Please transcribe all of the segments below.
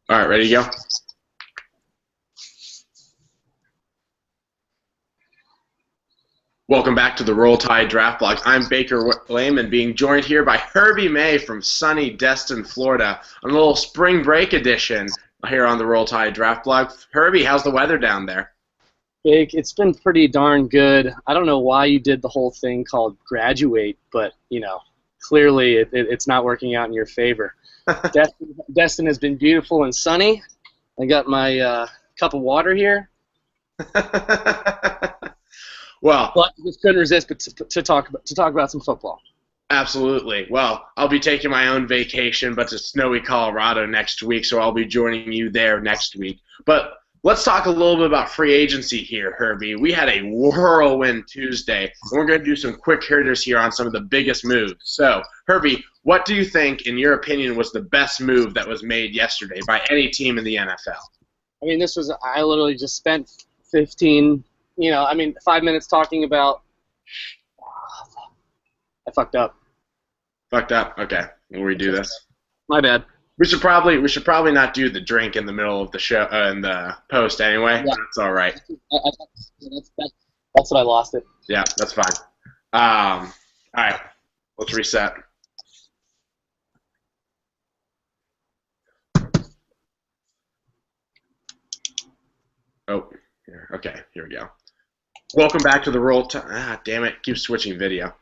All right, ready to go? Welcome back to the Roll Tide Draft Blog. I'm Baker Lehman, being joined here by Herbie May from sunny Destin, Florida, on a little spring break edition here on the Roll Tide Draft Blog. Herbie, how's the weather down there? Jake, it's been pretty darn good. I don't know why you did the whole thing called graduate, but, clearly it's not working out in your favor. Destin has been beautiful and sunny. I got my cup of water here. Well, but I just couldn't resist but to talk about some football. Absolutely. Well, I'll be taking my own vacation, but to snowy Colorado next week, so I'll be joining you there next week. But let's talk a little bit about free agency here, Herbie. We had a whirlwind Tuesday, and we're going to do some quick hitters here on some of the biggest moves. So, Herbie, what do you think, in your opinion, was the best move that was made yesterday by any team in the NFL? I literally just spent 5 minutes talking about. I fucked up. Fucked up? Okay. We'll redo this. My bad. We should probably not do the drink in the middle of the show in the post anyway. Yeah. That's all right. That's what I lost it. Yeah, that's fine. All right. Let's reset. Oh, here. Okay. Here we go. Welcome back to the Roll Tide. Damn it. Keep switching video.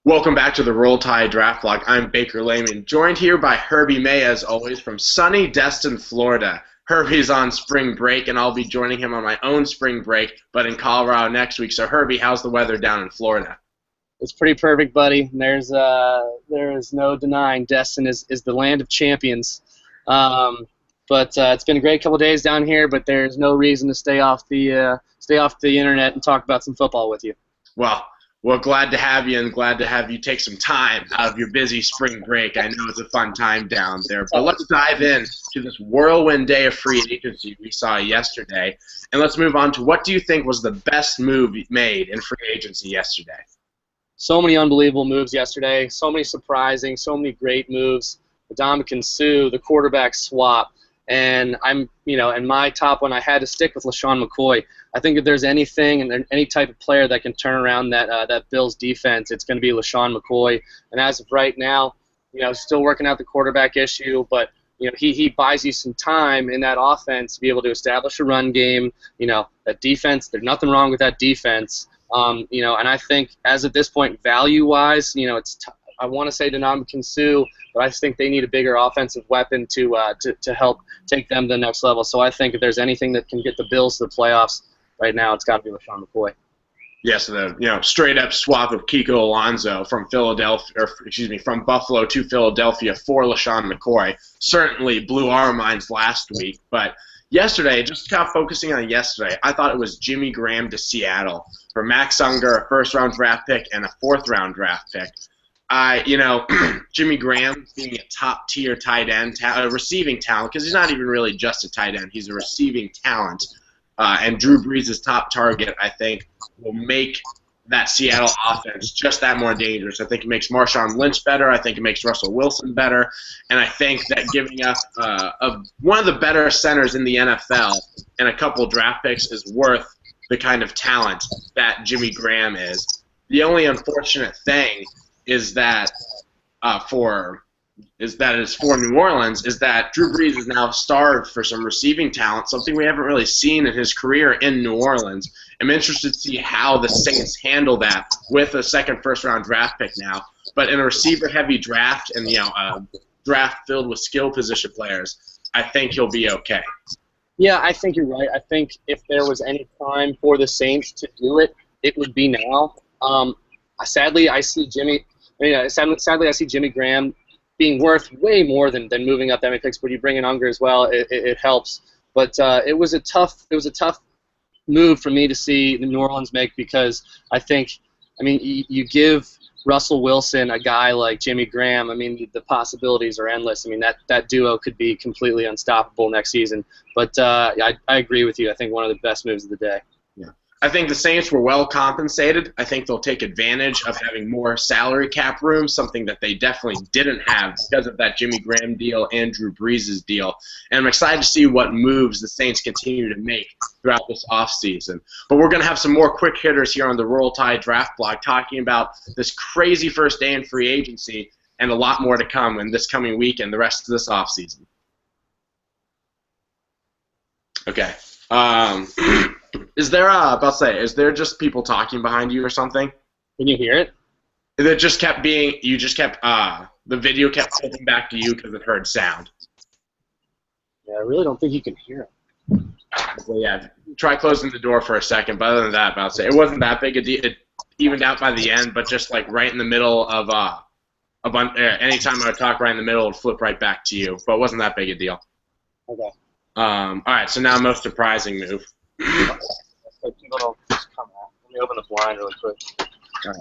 Welcome back to the Roll Tide Draft Blog. I'm Baker Lehman, joined here by Herbie May, as always, from sunny Destin, Florida. Herbie's on spring break, and I'll be joining him on my own spring break, but in Colorado next week. So, Herbie, how's the weather down in Florida? It's pretty perfect, buddy. There is no denying Destin is the land of champions. But it's been a great couple days down here, but there's no reason to stay off the internet and talk about some football with you. Well, glad to have you, and glad to have you take some time out of your busy spring break. I know it's a fun time down there, but let's dive in to this whirlwind day of free agency we saw yesterday, and let's move on to what do you think was the best move made in free agency yesterday? So many unbelievable moves yesterday, so many surprising, so many great moves. Ndamukong Suh, the quarterback swap. And in my top one, I had to stick with LeSean McCoy. I think if there's anything and any type of player that can turn around that Bills defense, it's going to be LeSean McCoy. And as of right now, still working out the quarterback issue, but he buys you some time in that offense to be able to establish a run game. That defense, there's nothing wrong with that defense. And I think as of this point, value-wise, I want to say Ndamukong Suh, but I just think they need a bigger offensive weapon to help take them to the next level. So I think if there's anything that can get the Bills to the playoffs right now, it's got to be LeSean McCoy. Yes, the straight up swap of Kiko Alonso from from Buffalo to Philadelphia for LeSean McCoy certainly blew our minds last week. But yesterday, just kind of focusing on yesterday, I thought it was Jimmy Graham to Seattle for Max Unger, a first-round draft pick, and a fourth-round draft pick. Jimmy Graham being a top-tier tight end, receiving talent, because he's not even really just a tight end. He's a receiving talent. And Drew Brees' top target, I think, will make that Seattle offense just that more dangerous. I think it makes Marshawn Lynch better. I think it makes Russell Wilson better. And I think that giving up one of the better centers in the NFL and a couple draft picks is worth the kind of talent that Jimmy Graham is. The only unfortunate thing is that for New Orleans is that Drew Brees is now starved for some receiving talent, something we haven't really seen in his career in New Orleans. I'm interested to see how the Saints handle that with a second first-round draft pick now. But in a receiver-heavy draft and draft filled with skill position players, I think he'll be okay. Yeah, I think you're right. I think if there was any time for the Saints to do it, it would be now. Sadly, I see Jimmy Graham being worth way more than moving up that many picks. But you bring in Unger as well, it helps. But it was a tough move for me to see New Orleans make, because you give Russell Wilson a guy like Jimmy Graham. The possibilities are endless. That duo could be completely unstoppable next season. But I agree with you. I think one of the best moves of the day. Yeah. I think the Saints were well compensated. I think they'll take advantage of having more salary cap room, something that they definitely didn't have because of that Jimmy Graham deal and Drew Brees' deal. And I'm excited to see what moves the Saints continue to make throughout this offseason. But we're going to have some more quick hitters here on the Roll Tide Draft Blog talking about this crazy first day in free agency and a lot more to come in this coming week and the rest of this offseason. Okay. Is there just people talking behind you or something? Can you hear it? It just kept being, the video kept flipping back to you because it heard sound. Yeah, I really don't think you can hear it. So yeah, try closing the door for a second, but other than that, it wasn't that big a deal. It evened out by the end, but just like right in the middle of anytime I would talk right in the middle, it would flip right back to you, but it wasn't that big a deal. Okay. All right, so now most surprising move. People don't just come out. Let me open the blind really quick. All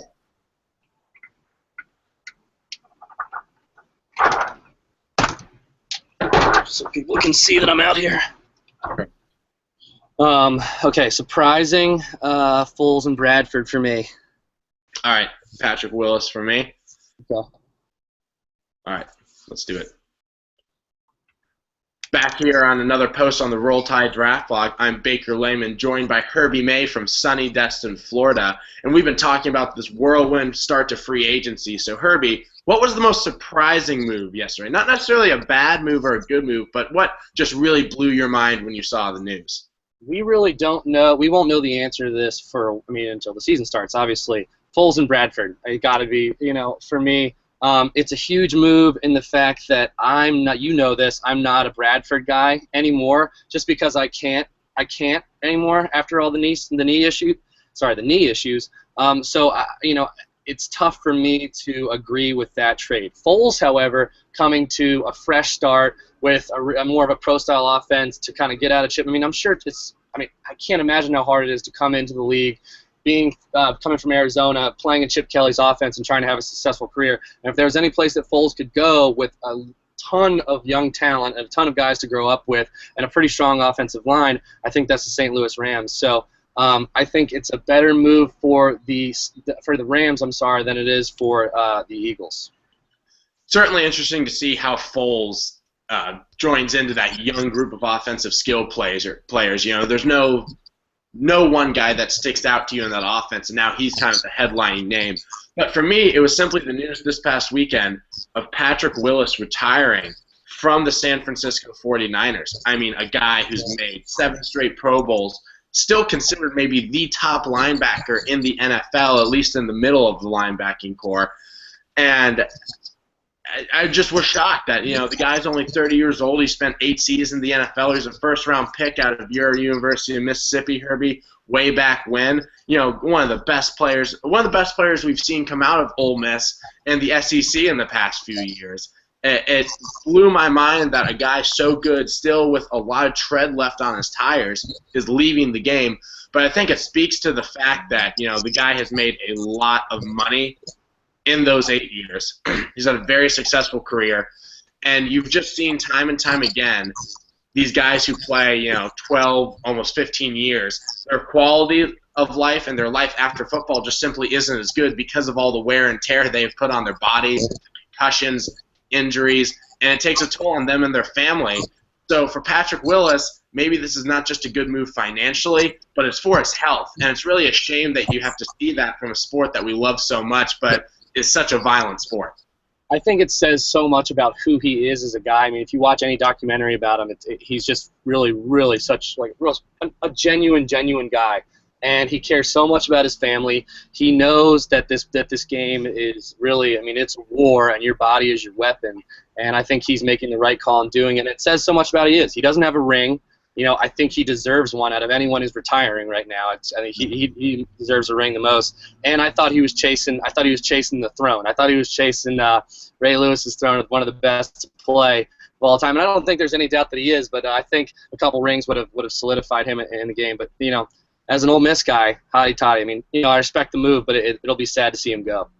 right. So people can see that I'm out here. Okay, surprising Foles and Bradford for me. All right, Patrick Willis for me. Okay. All right, let's do it. Back here on another post on the Roll Tide Draft Blog, I'm Baker Lehman, joined by Herbie May from sunny Destin, Florida, and we've been talking about this whirlwind start to free agency. So Herbie, what was the most surprising move yesterday? Not necessarily a bad move or a good move, but what just really blew your mind when you saw the news? We really don't know. We won't know the answer to this until the season starts, obviously. Foles and Bradford, it got to be, for me, it's a huge move in the fact that I'm not a Bradford guy anymore, just because I can't anymore after all the knee issues. It's tough for me to agree with that trade. Foles, however, coming to a fresh start with a more of a pro-style offense to kind of get out of chip. I can't imagine how hard it is to come into the league, coming from Arizona, playing in Chip Kelly's offense and trying to have a successful career. And if there was any place that Foles could go with a ton of young talent and a ton of guys to grow up with and a pretty strong offensive line, I think that's the St. Louis Rams. So I think it's a better move for the Rams, than it is for the Eagles. Certainly interesting to see how Foles joins into that young group of offensive skill players. There's no one guy that sticks out to you in that offense, and now he's kind of the headlining name. But for me, it was simply the news this past weekend of Patrick Willis retiring from the San Francisco 49ers. I mean, a guy who's made 7 straight Pro Bowls, still considered maybe the top linebacker in the NFL, at least in the middle of the linebacking core. And I just was shocked that, the guy's only 30 years old. He spent 8 seasons in the NFL. He's a first-round pick out of your University of Mississippi, Herbie, way back when. One of the best players we've seen come out of Ole Miss and the SEC in the past few years. It blew my mind that a guy so good, still with a lot of tread left on his tires, is leaving the game. But I think it speaks to the fact that, the guy has made a lot of money in those 8 years. He's had a very successful career, and you've just seen time and time again these guys who play, 12, almost 15 years, their quality of life and their life after football just simply isn't as good because of all the wear and tear they've put on their bodies, concussions, injuries, and it takes a toll on them and their family. So for Patrick Willis, maybe this is not just a good move financially, but it's for his health, and it's really a shame that you have to see that from a sport that we love so much, but is such a violent sport. I think it says so much about who he is as a guy. I mean, if you watch any documentary about him, he's just really, really such a genuine guy, and he cares so much about his family. He knows that this game is really, it's a war, and your body is your weapon. And I think he's making the right call in doing it. And it says so much about who he is. He doesn't have a ring. I think he deserves one out of anyone who's retiring right now. I think he deserves a ring the most. And I thought he was chasing the throne. I thought he was chasing Ray Lewis's throne, one of the best to play of all time. And I don't think there's any doubt that he is. But I think a couple rings would have solidified him in the game. But as an Ole Miss guy, hotty toddy. I respect the move, but it'll be sad to see him go.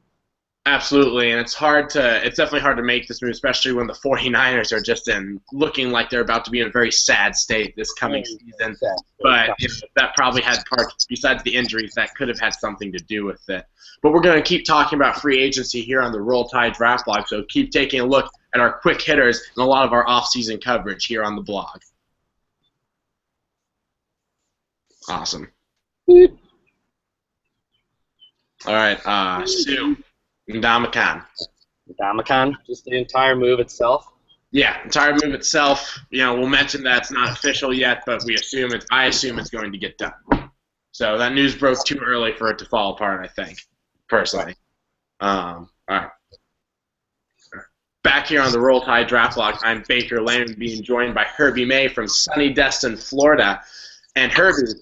Absolutely, and it's definitely hard to make this move, especially when the 49ers are just looking like they're about to be in a very sad state this coming season. But that probably had parts, besides the injuries, that could have had something to do with it. But we're going to keep talking about free agency here on the Roll Tide Draft Blog, so keep taking a look at our quick hitters and a lot of our off-season coverage here on the blog. Awesome. All right, Sue. Ndamukong. Ndamukong, just the entire move itself. Yeah, entire move itself. We'll mention that it's not official yet, but I assume it's going to get done. So that news broke too early for it to fall apart, I think, personally. All right. Back here on the Roll Tide Draft Blog, I'm Baker Lane, being joined by Herbie May from sunny Destin, Florida. And Herbie,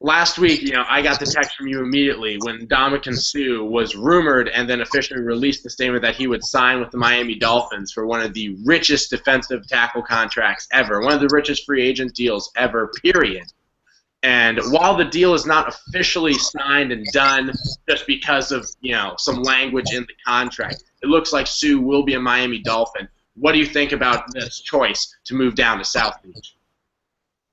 last week, I got the text from you immediately when Ndamukong Suh was rumored and then officially released the statement that he would sign with the Miami Dolphins for one of the richest defensive tackle contracts ever, one of the richest free agent deals ever, period. And while the deal is not officially signed and done just because of, some language in the contract, it looks like Suh will be a Miami Dolphin. What do you think about this choice to move down to South Beach?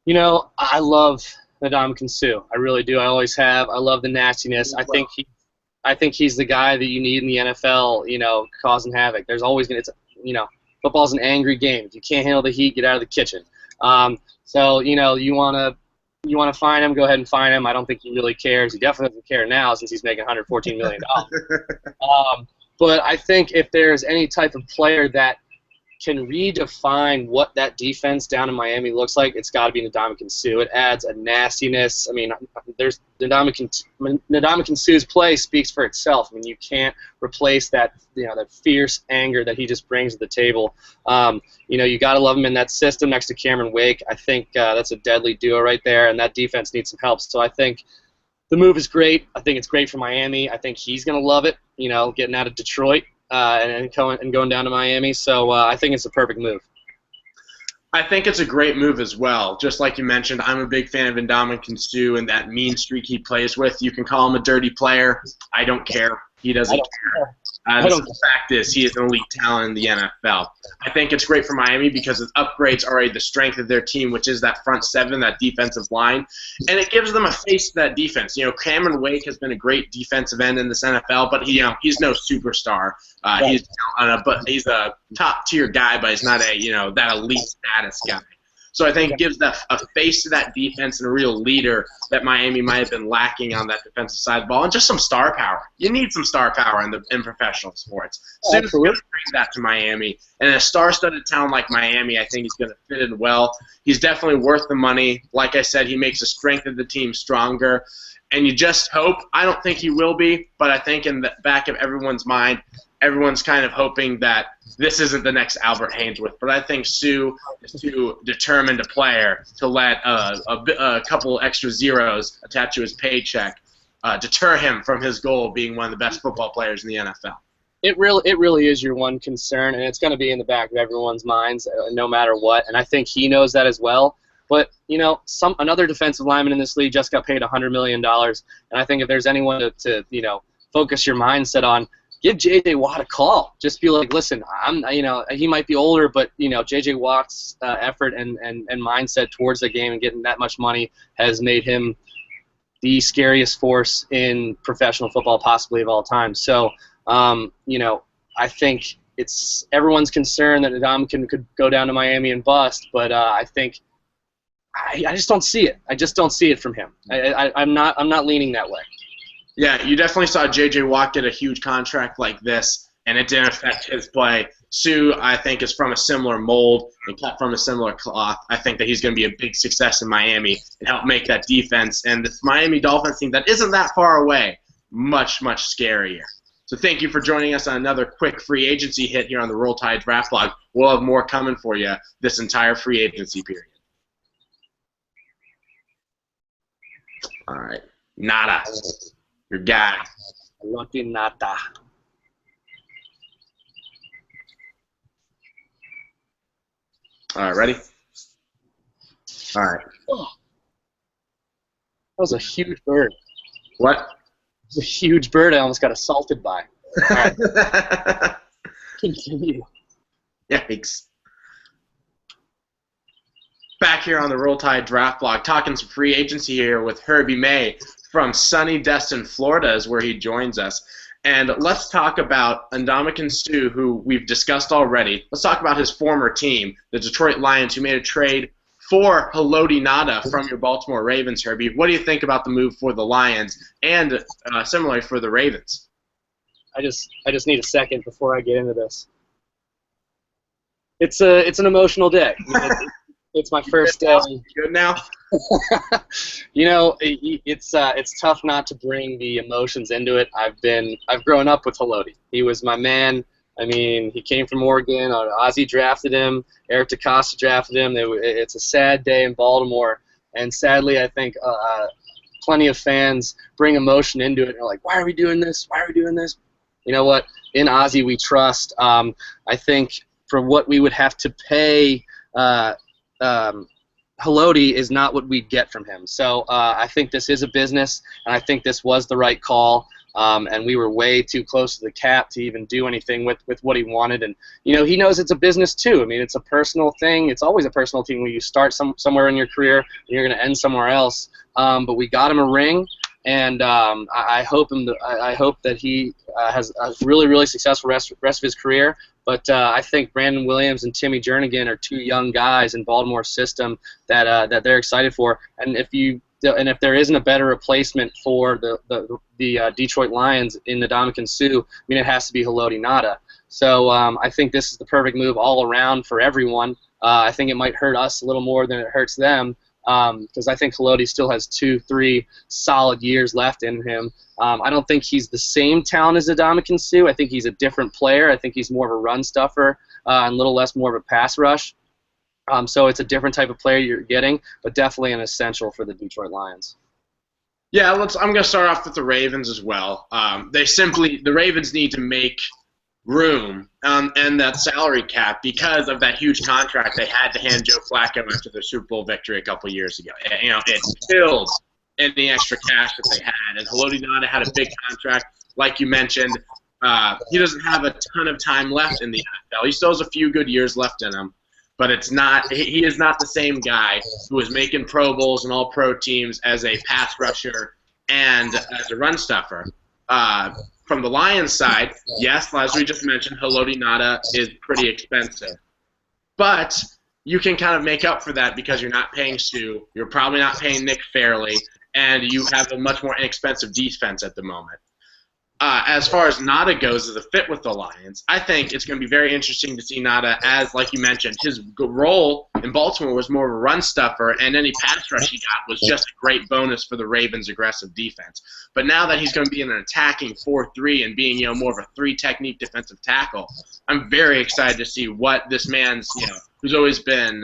I love Ndamukong Suh. I really do. I always have. I love the nastiness. I think he's the guy that you need in the NFL, causing havoc. There's always going to, football's an angry game. If you can't handle the heat, get out of the kitchen. So, you want to find him, go ahead and find him. I don't think he really cares. He definitely doesn't care now since he's making $114 million. But I think if there's any type of player that can redefine what that defense down in Miami looks like, it's got to be Ndamukong Suh. It adds a nastiness. I mean, there's Ndamukong Suh's play speaks for itself. I mean, you can't replace that, that fierce anger that he just brings to the table. You got to love him in that system next to Cameron Wake. I think that's a deadly duo right there, and that defense needs some help. So I think the move is great. I think it's great for Miami. I think he's going to love it, getting out of Detroit. And going down to Miami, so I think it's a perfect move. I think it's a great move as well. Just like you mentioned, I'm a big fan of Ndamukong Suh and that mean streak he plays with. You can call him a dirty player. I don't care. He doesn't care. The fact is, he is an elite talent in the NFL. I think it's great for Miami because it upgrades already the strength of their team, which is that front seven, that defensive line, and it gives them a face to that defense. Cameron Wake has been a great defensive end in this NFL, but he's no superstar. He's a top tier guy, but he's not that elite status guy. So I think it gives that a face to that defense and a real leader that Miami might have been lacking on that defensive side of the ball, and just some star power. You need some star power in professional sports. So he's going to bring that to Miami. And in a star-studded town like Miami, I think he's going to fit in well. He's definitely worth the money. Like I said, he makes the strength of the team stronger. And you just hope, I don't think he will be, but I think in the back of everyone's mind, everyone's kind of hoping that this isn't the next Albert Haynesworth. But I think Suh is too determined a player to let a couple extra zeros attached to his paycheck deter him from his goal of being one of the best football players in the NFL. It really is your one concern, and it's going to be in the back of everyone's minds no matter what. And I think he knows that as well. But, another defensive lineman in this league just got paid $100 million. And I think if there's anyone to focus your mindset on, give J.J. Watt a call. Just be like, listen, he might be older, but, J.J. Watt's effort and mindset towards the game and getting that much money has made him the scariest force in professional football possibly of all time. So, I think it's everyone's concerned that Ndamukong could go down to Miami and bust, but I think I just don't see it. I just don't see it from him. I'm not leaning that way. Yeah, you definitely saw J.J. Watt get a huge contract like this, and it didn't affect his play. Suh, I think, is from a similar mold and cut from a similar cloth. I think that he's going to be a big success in Miami and help make that defense and this Miami Dolphins team that isn't that far away much, much scarier. So thank you for joining us on another quick free agency hit here on the Roll Tide Draft Blog. We'll have more coming for you this entire free agency period. All right. Nada. Your guy. Lucky nada. All right, ready? All right. Oh, that was a huge bird. What? It was a huge bird I almost got assaulted by. All right. Continue. Yikes. Back here on the Roll Tide Draft Blog, talking some free agency here with Herbie May from sunny Destin, Florida, is where he joins us. And let's talk about Ndamukong Suh, who we've discussed already. Let's talk about his former team, the Detroit Lions, who made a trade for Haloti Ngata from your Baltimore Ravens, Herbie. What do you think about the move for the Lions and similarly for the Ravens? I just need a second before I get into this. It's an emotional day. It's my first day. Good now? You know, it's tough not to bring the emotions into it. I've grown up with Haloti. He was my man. I mean, he came from Oregon. Ozzie drafted him. Eric DeCosta drafted him. It's a sad day in Baltimore, and sadly, I think plenty of fans bring emotion into it. And they're like, "Why are we doing this? Why are we doing this?" You know what? In Ozzie, we trust. I think for what we would have to pay. Haloti is not what we'd get from him. So I think this is a business, and I think this was the right call. And we were way too close to the cap to even do anything with what he wanted. And, you know, he knows it's a business too. I mean, it's a personal thing. It's always a personal thing when you start somewhere in your career and you're going to end somewhere else. But we got him a ring, and I hope that he has a really, really successful rest of his career. But I think Brandon Williams and Timmy Jernigan are two young guys in Baltimore's system that they're excited for. And if there isn't a better replacement for the Detroit Lions in Ndamukong Suh, I mean, it has to be Haloti Ngata. So I think this is the perfect move all around for everyone. I think it might hurt us a little more than it hurts them, because I think Haloti still has 2-3 solid years left in him. I don't think he's the same talent as Ndamukong Suh. I think he's a different player. I think he's more of a run stuffer and a little less more of a pass rush. So it's a different type of player you're getting, but definitely an essential for the Detroit Lions. Yeah, I'm going to start off with the Ravens as well. The Ravens need to make room and that salary cap because of that huge contract they had to hand Joe Flacco after their Super Bowl victory a couple years ago. You know, it killed any extra cash that they had, and Haloti Ngata had a big contract, like you mentioned. He doesn't have a ton of time left in the NFL. He still has a few good years left in him, but he is not the same guy who was making Pro Bowls and All-Pro teams as a pass rusher and as a run stuffer. From the Lions side, yes, as we just mentioned, Haloti Ngata is pretty expensive. But you can kind of make up for that because you're not paying Suh, you're probably not paying Nick Fairley, and you have a much more inexpensive defense at the moment. As far as Ngata goes as a fit with the Lions, I think it's going to be very interesting to see Ngata as, like you mentioned, his role in Baltimore was more of a run stuffer, and any pass rush he got was just a great bonus for the Ravens' aggressive defense. But now that he's going to be in an attacking 4-3 and being, more of a 3-technique defensive tackle, I'm very excited to see what this man's, who's always been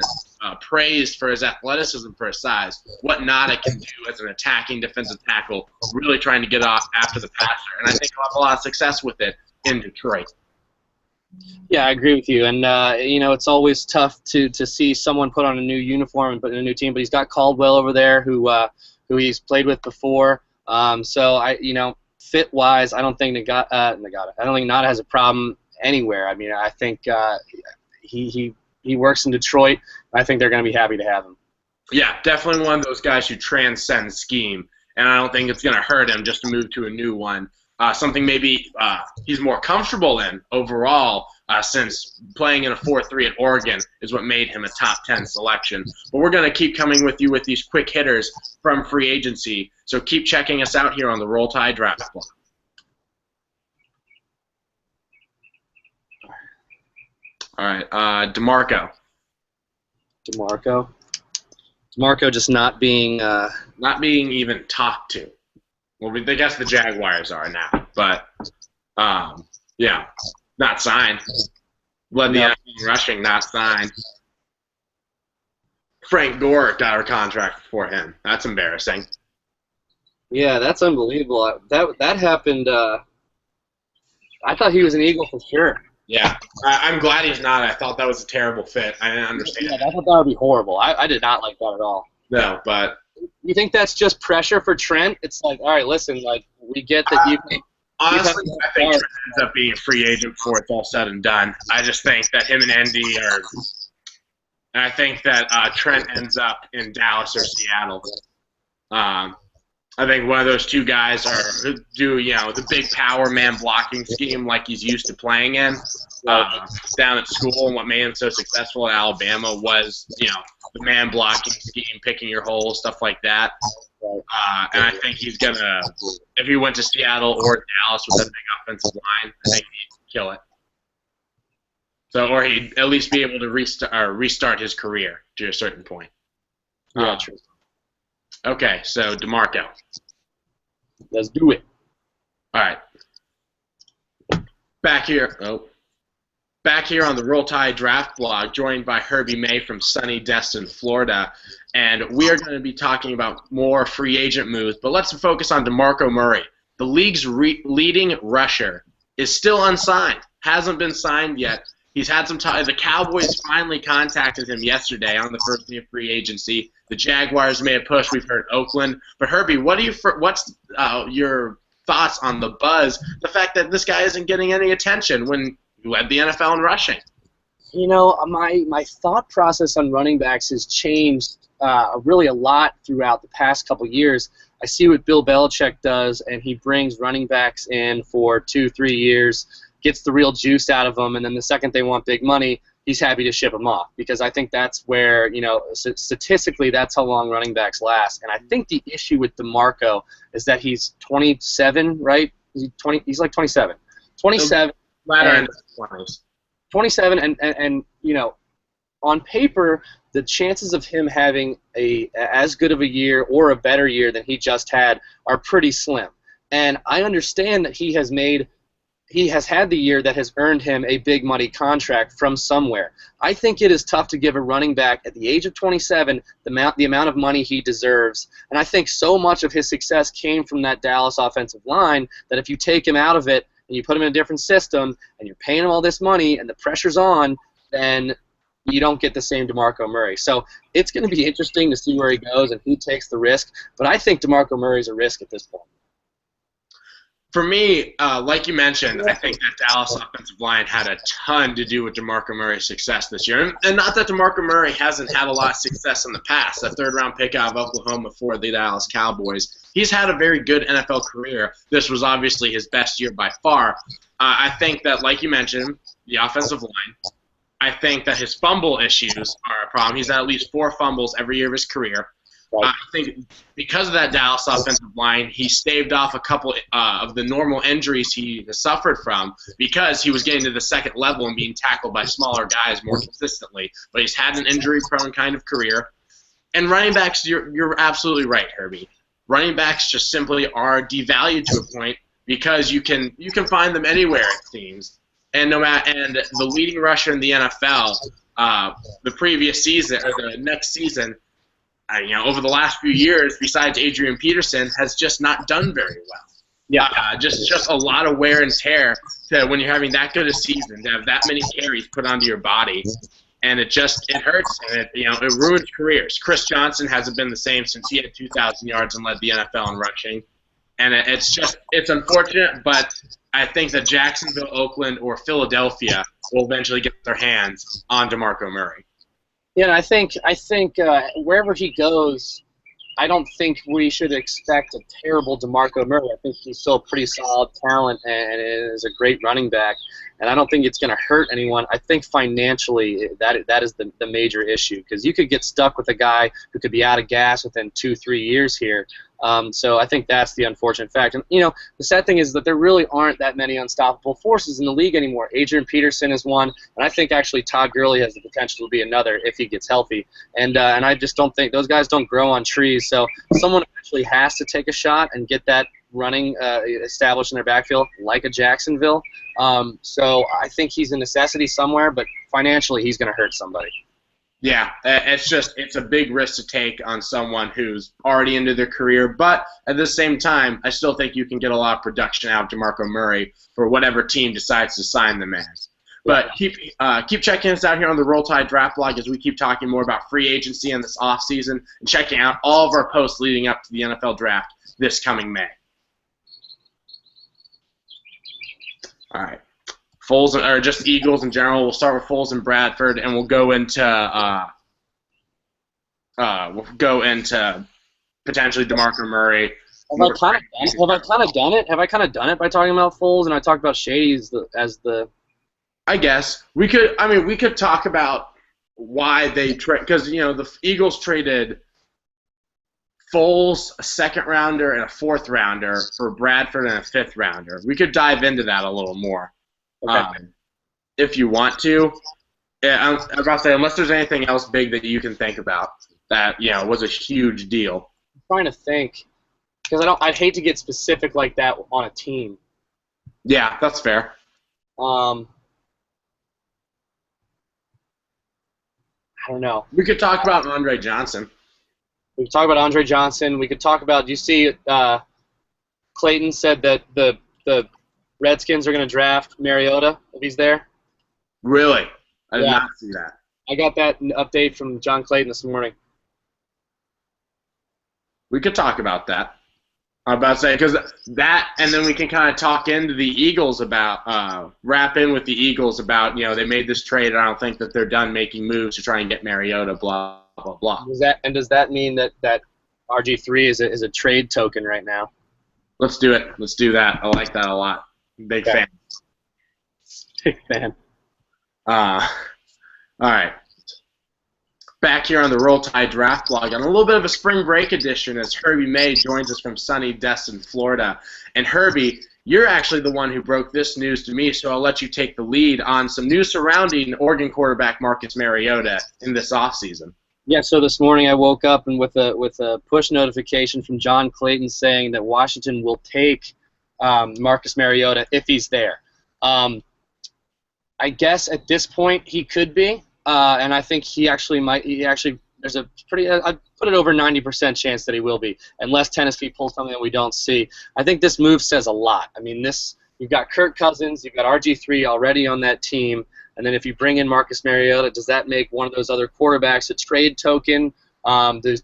praised for his athleticism, for his size, what Ngata can do as an attacking defensive tackle, really trying to get off after the passer. And I think he'll have a lot of success with it in Detroit. Yeah, I agree with you. And, it's always tough to see someone put on a new uniform and put in a new team. But he's got Caldwell over there who he's played with before. So, fit-wise, I don't think Ngata has a problem anywhere. I mean, I think he works in Detroit. I think they're going to be happy to have him. Yeah, definitely one of those guys who transcends scheme, and I don't think it's going to hurt him just to move to a new one. Something maybe he's more comfortable in overall, since playing in a 4-3 at Oregon is what made him a top 10 selection. But we're going to keep coming with you with these quick hitters from free agency, so keep checking us out here on the Roll Tide Draft Blog. All right, DeMarco. DeMarco just not being even talked to. Well, I guess the Jaguars are now, but not signed. Led the NFL in rushing, not signed. Frank Gore got a contract for him. That's embarrassing. Yeah, that's unbelievable. That happened. I thought he was an Eagle for sure. Yeah, I'm glad he's not. I thought that was a terrible fit. I didn't understand. Yeah, I thought that would be horrible. I did not like that at all. No, but you think that's just pressure for Trent? It's like, all right, listen, like we get that Honestly, I think Trent ends up being a free agent before it's all said and done. I just think that him and Endy are. And I think that Trent ends up in Dallas or Seattle. I think one of those two guys do the big power man blocking scheme like he's used to playing in down at school. And what made him so successful at Alabama was the man blocking scheme, picking your holes, stuff like that. And I think he's gonna, if he went to Seattle or Dallas with that big offensive line, I think he'd kill it. So, or he'd at least be able to restart his career to a certain point. Yeah, true. Okay, so DeMarco. Let's do it. All right. Back here on the Roll Tide Draft blog, joined by Herbie May from sunny Destin, Florida, and we are going to be talking about more free agent moves. But let's focus on DeMarco Murray. The league's leading rusher is still unsigned. Hasn't been signed yet. He's had some time. The Cowboys finally contacted him yesterday on the first day of free agency. The Jaguars made a push. We've heard Oakland. But Herbie, what's your thoughts on the buzz, the fact that this guy isn't getting any attention when he led the NFL in rushing? My thought process on running backs has changed really a lot throughout the past couple years. I see what Bill Belichick does, and he brings running backs in for 2-3 years, gets the real juice out of them, and then the second they want big money, he's happy to ship them off, because I think that's where, statistically that's how long running backs last. And I think the issue with DeMarco is that he's 27, right? He's like 27. 27. Latter end of the 20s. 27, and on paper, the chances of him having as good of a year or a better year than he just had are pretty slim. And I understand that he has had the year that has earned him a big money contract from somewhere. I think it is tough to give a running back at the age of 27 the amount of money he deserves. And I think so much of his success came from that Dallas offensive line that if you take him out of it and you put him in a different system and you're paying him all this money and the pressure's on, then you don't get the same DeMarco Murray. So it's going to be interesting to see where he goes and who takes the risk. But I think DeMarco Murray's a risk at this point. For me, like you mentioned, I think that Dallas offensive line had a ton to do with DeMarco Murray's success this year. And not that DeMarco Murray hasn't had a lot of success in the past. A third-round pick out of Oklahoma for the Dallas Cowboys. He's had a very good NFL career. This was obviously his best year by far. I think that, like you mentioned, the offensive line, I think that his fumble issues are a problem. He's had at least 4 fumbles every year of his career. I think because of that Dallas offensive line, he staved off a couple of the normal injuries he has suffered from because he was getting to the second level and being tackled by smaller guys more consistently. But he's had an injury-prone kind of career. And running backs, you're absolutely right, Herbie. Running backs just simply are devalued to a point because you can find them anywhere, it seems. And the leading rusher in the NFL, the previous season or the next season, over the last few years, besides Adrian Peterson, has just not done very well. Yeah, just a lot of wear and tear to when you're having that good a season to have that many carries put onto your body, and it hurts and it ruins careers. Chris Johnson hasn't been the same since he had 2,000 yards and led the NFL in rushing, and it's unfortunate, but I think that Jacksonville, Oakland, or Philadelphia will eventually get their hands on DeMarco Murray. Yeah, I think wherever he goes, I don't think we should expect a terrible DeMarco Murray. I think he's still a pretty solid talent and is a great running back, and I don't think it's going to hurt anyone. I think financially that is the major issue, because you could get stuck with a guy who could be out of gas within 2-3 years here. So I think that's the unfortunate fact. And, the sad thing is that there really aren't that many unstoppable forces in the league anymore. Adrian Peterson is one, and I think actually Todd Gurley has the potential to be another if he gets healthy. And I just don't think those guys don't grow on trees. So someone actually has to take a shot and get that running established in their backfield, like a Jacksonville. So I think he's a necessity somewhere, but financially he's going to hurt somebody. Yeah, it's a big risk to take on someone who's already into their career, but at the same time, I still think you can get a lot of production out of DeMarco Murray for whatever team decides to sign them as. But keep checking us out here on the Roll Tide Draft Blog as we keep talking more about free agency in this offseason and checking out all of our posts leading up to the NFL Draft this coming May. All right. Foles, or just Eagles in general. We'll start with Foles and Bradford, and we'll go into potentially DeMarco Murray. Have I kind of done it? Have I kind of done it by talking about Foles, and I talked about Shady as the. I guess we could. I mean, we could talk about why they trade, because the Eagles traded Foles, a second rounder, and a fourth rounder for Bradford and a fifth rounder. We could dive into that a little more, if you want to. Yeah, I'm about to say, unless there's anything else big that you can think about that was a huge deal. I'm trying to think, because I'd hate to get specific like that on a team. Yeah, that's fair. I don't know. We could talk about Andre Johnson. We could talk about Andre Johnson. We could talk about. Do you see? Clayton said that the Redskins are going to draft Mariota if he's there. Really? I did not see that. I got that update from John Clayton this morning. We could talk about that. I'm about to say, because that, and then we can kind of talk into the Eagles about, wrap in with the Eagles about, they made this trade, and I don't think that they're done making moves to try and get Mariota, blah, blah, blah. Does that mean that RG3 is a trade token right now? Let's do it. Let's do that. I like that a lot. Big fan. Big fan. All right. Back here on the Roll Tide Draft Blog on a little bit of a spring break edition as Herbie May joins us from sunny Destin, Florida. And Herbie, you're actually the one who broke this news to me, so I'll let you take the lead on some news surrounding Oregon quarterback Marcus Mariota in this offseason. Yeah, so this morning I woke up and with a push notification from John Clayton saying that Washington will take Marcus Mariota if he's there. I guess at this point he could be. And I think he actually might. There's a pretty. I'd put it over 90% chance that he will be, unless Tennessee pulls something that we don't see. I think this move says a lot. I mean, you've got Kirk Cousins, you've got RG3 already on that team, and then if you bring in Marcus Mariota, does that make one of those other quarterbacks a trade token? Does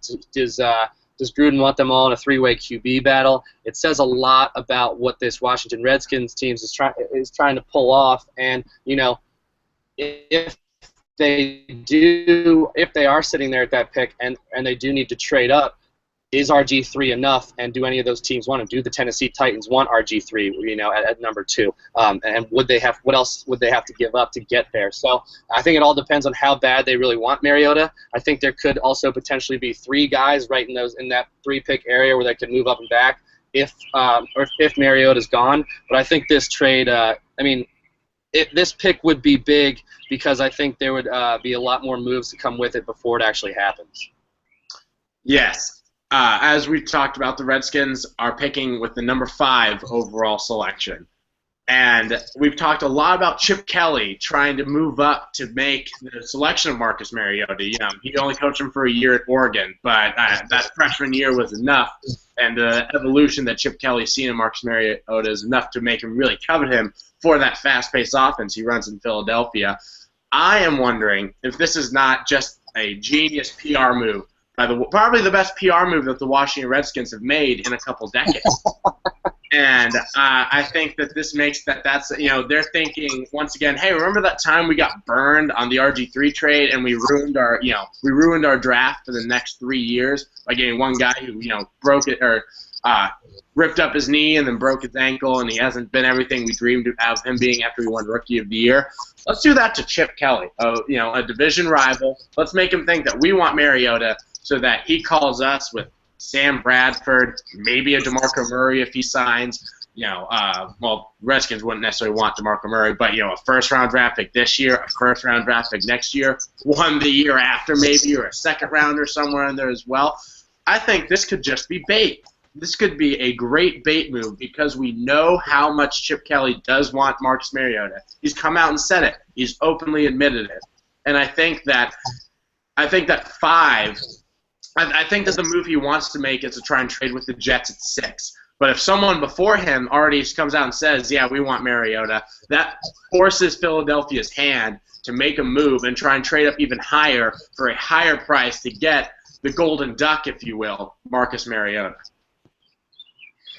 Gruden want them all in a three-way QB battle? It says a lot about what this Washington Redskins team is trying to pull off, and if they are sitting there at that pick and they do need to trade up, is RG3 enough? And do any of those teams want to? Do the Tennessee Titans want RG3? At number 2, and what else would they have to give up to get there? So I think it all depends on how bad they really want Mariota. I think there could also potentially be 3 guys right in that 3-pick area where they could move up and back if Mariota's gone. But I think this trade, this pick would be big because I think there would be a lot more moves to come with it before it actually happens. Yes. As we talked about, the Redskins are picking with the number 5 overall selection. And we've talked a lot about Chip Kelly trying to move up to make the selection of Marcus Mariota. He only coached him for a year at Oregon, but that freshman year was enough. And the evolution that Chip Kelly's seen in Marcus Mariota is enough to make him really covet him for that fast-paced offense he runs in Philadelphia. I am wondering if this is not just a genius PR move, probably the best PR move that the Washington Redskins have made in a couple decades. And I think that this makes that's they're thinking once again, hey, remember that time we got burned on the RG3 trade and we ruined our draft for the next 3 years by getting one guy who broke it or ripped up his knee and then broke his ankle, and he hasn't been everything we dreamed of him being after he won Rookie of the Year. Let's do that to Chip Kelly, a division rival. Let's make him think that we want Mariota so that he calls us with Sam Bradford, maybe a DeMarco Murray if he signs. Redskins wouldn't necessarily want DeMarco Murray, but a first-round draft pick this year, a first-round draft pick next year, one the year after maybe, or a second-rounder somewhere in there as well. I think this could just be bait. This could be a great bait move because we know how much Chip Kelly does want Marcus Mariota. He's come out and said it. He's openly admitted it. And I think that 5. I think that the move he wants to make is to try and trade with the Jets at 6. But if someone before him already comes out and says, yeah, we want Mariota, that forces Philadelphia's hand to make a move and try and trade up even higher for a higher price to get the golden duck, if you will, Marcus Mariota.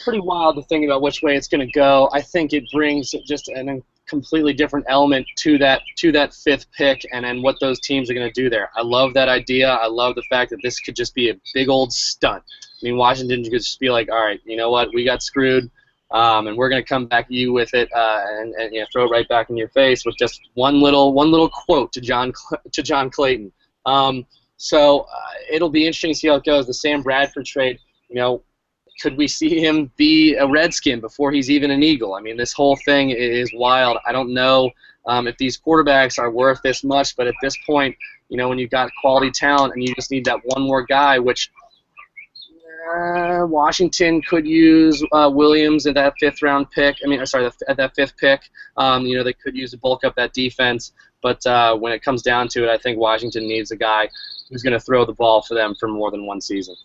pretty wild to think about which way it's going to go. I think it brings just a completely different element to that 5th pick, and then what those teams are going to do there. I love that idea. I love the fact that this could just be a big old stunt. I mean, Washington could just be like, all right, you know what, we got screwed, and we're going to come back at you with it, and throw it right back in your face with just one little quote to John Clayton. So it'll be interesting to see how it goes. The Sam Bradford trade, could we see him be a Redskin before he's even an Eagle? I mean, this whole thing is wild. I don't know if these quarterbacks are worth this much, but at this point, when you've got quality talent and you just need that one more guy, which Washington could use Williams at that 5th-round pick. At that 5th pick. They could use to bulk up that defense, but when it comes down to it, I think Washington needs a guy who's going to throw the ball for them for more than one season.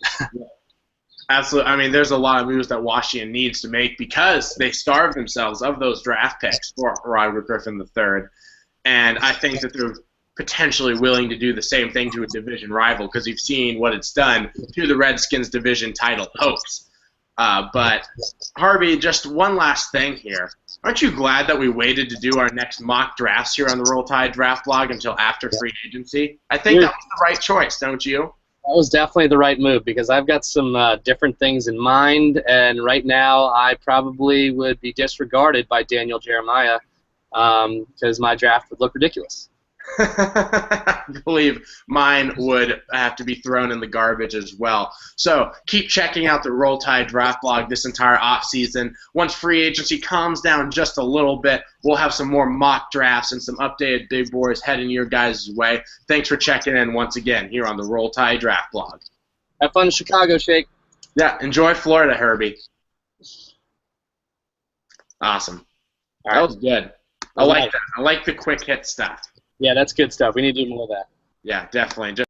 Absolutely. I mean, there's a lot of moves that Washington needs to make because they starved themselves of those draft picks for Robert Griffin III. And I think that they're potentially willing to do the same thing to a division rival because you've seen what it's done to the Redskins division title hopes. But, Harvey, just one last thing here. Aren't you glad that we waited to do our next mock drafts here on the Roll Tide Draft Blog until after free agency? I think that was the right choice, don't you? That was definitely the right move because I've got some different things in mind, and right now I probably would be disregarded by Daniel Jeremiah because my draft would look ridiculous. I believe mine would have to be thrown in the garbage as well. So keep checking out the Roll Tide Draft Blog this entire offseason. Once free agency calms down just a little bit, we'll have some more mock drafts and some updated big boards heading your guys' way. Thanks for checking in once again here on the Roll Tide Draft Blog. Have fun in Chicago, Shake. Yeah, enjoy Florida, Herbie. Awesome. All right. That was good. I like that. I like the quick hit stuff. Yeah, that's good stuff. We need to do more of that. Yeah, definitely.